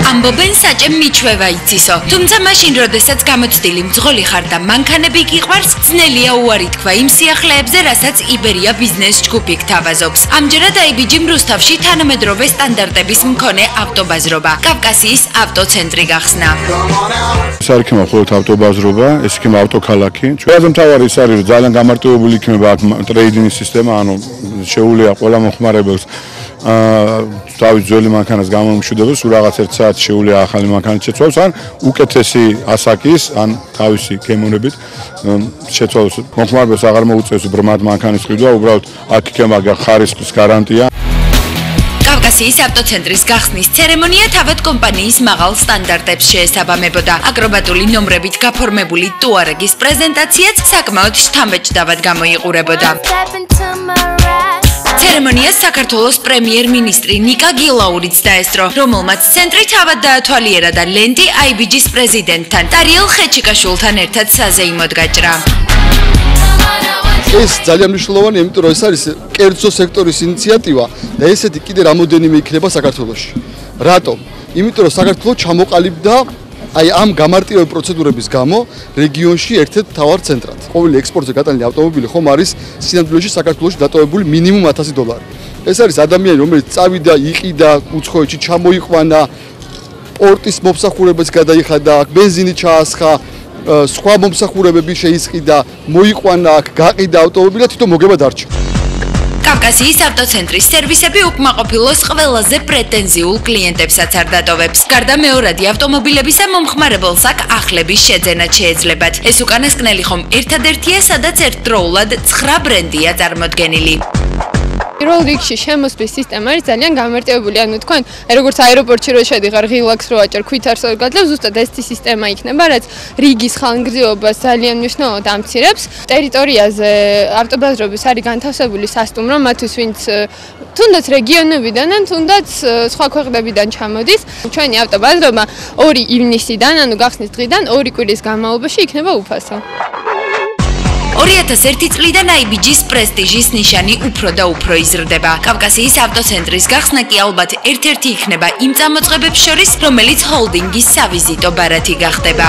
ამბობენ საჭემ მიჩვევა იცისო. თუმცა მაშინ, როდესაც გამოცდილი მძღოლი ხარ და მანქანები გიყვარს, ძნელია უარი თქვა იმ სიახლეებზე, რასაც იბერია ბიზნეს ჯგუფი გთავაზობს. ამჯერად IBG-მ რუსთავში თანამედროვე სტანდარტების მქონე ავტობაზრობა, კავკასიის ავტოცენტრი გახსნა. ეს არ იქნება მხოლოდ ავტობაზრობა, ეს იქნება ავტოქალაქი. ყველაზე მთავარი ის არის, რომ ძალიან გამარტივებული იქნება აქ ტრეიდინგის სისტემა, ანუ შეუძლია ყველა მოხმარებელს თავის ძველი მანქანას გამომშვიდობოს, რაღაც 1 საათი შეუძლია ახალი მანქანა შეცვალოს, ან უკეთესი ასაკის, ან თავისი გემოვნებით შეცვალოს. მოხმარებელს აღარ მოუწევს ბრმად მანქანის ყიდვა, უბრალოდ აქ იქნება ხარისხის გარანტია. კავკასიის ავტოცენტრის გახსნის ცერემონია თავად კომპანიის მაღალ სტანდარტებს შეესაბამებოდა. აკრობატული ნომრებით გაფორმებული ტუარეგის პრეზენტაციაც საკმაოდ შთამბეჭდავად გამოიყურებოდა. ცერემონიას საქართველოს პრემიერ-მინისტრი ნიკა გილაურიც დაესწრო, რომელმაც ცენტრი თავად დაათვალიერა და ლენტი IBG-ს პრეზიდენტთან ტარიელ ხეჩიკაშვილთან ერთად საზეიმოდ გაჭრა. ეს ძალიან მნიშვნელოვანია, იმიტომ რომ ეს არის კერძო სექტორის ინიციატივა და ესეთი კიდე რამოდენიმე იქნება საქართველოში. რატომ? იმიტომ რომ საქართველოს ჩამოყალიბდა ამ გამარტივებული პროცედურების გამო რეგიონში ერთ-ერთ მთავარ ცენტრად. ყოველი ექსპორტზე გატანილი ავტომობილი ხომ არის სინამდვილეში საქართველოში დატოვებული მინიმუმ $1000. ეს არის ადამიანი, რომელიც წავიდა, იყიდა, უცხოეთში ჩამოიყვანა, პორტის მომსახურებაც გადაიხადა, ბენზინი ჩაასხა, სხვა მომსახურებები შეისყიდა, მოიყვანა აქ, გაყიდა ავტომობილი და თვითონ მოგება დარჩა. კავკასიის ავტოცენტრის სერვისები უკმაყოფილოს ყველაზე პრეტენზიულ კლიენტებსაც არ დატოვებს. გარდა მეორადი ავტომობილებისა, მომხმარებელს აქ ახლების შეძენაც შეეძლებათ. ეს უკანასკნელი ხომ ერთადერთია, სადაც ერთდროულად 9 ბრენდია წარმოდგენილი. პირველ რიგში შემოსვლის სისტემა არის ძალიან გამარტივებული, ანუ თქვენ როგორც აეროპორტში რო შედიხარ, ღილაკს რო აჭერ, ქვითარს რო გაძლევ, ზუსტად ესეთი სისტემა იქნება, რაც რიგის ხანგრძლივობას ძალიან მნიშვნელოვნად ამცირებს. ტერიტორიაზე ავტობაზრობის არის განთავსებული სასტუმრო, მათთვის ვინც თუნდაც რეგიონებიდან ან თუნდაც სხვა ქვეყნებიდან ჩამოდის. ჩვენი ავტობაზრობა 2 ივნისიდან, ანუ გახსნის დღიდან 2 კვირის განმავლობაში იქნება უფასო. 2001 წლიდან IBG-ს პრესტიჟის ნიშანი უფრო და უფრო იზრდება. კავკასიის ავტოცენტრის გახსნა კი ალბათ ერთ-ერთი იქნება იმ წამოწყებებს შორის, რომელიც ჰოლდინგის სავიზიტო ბარათი გახდება.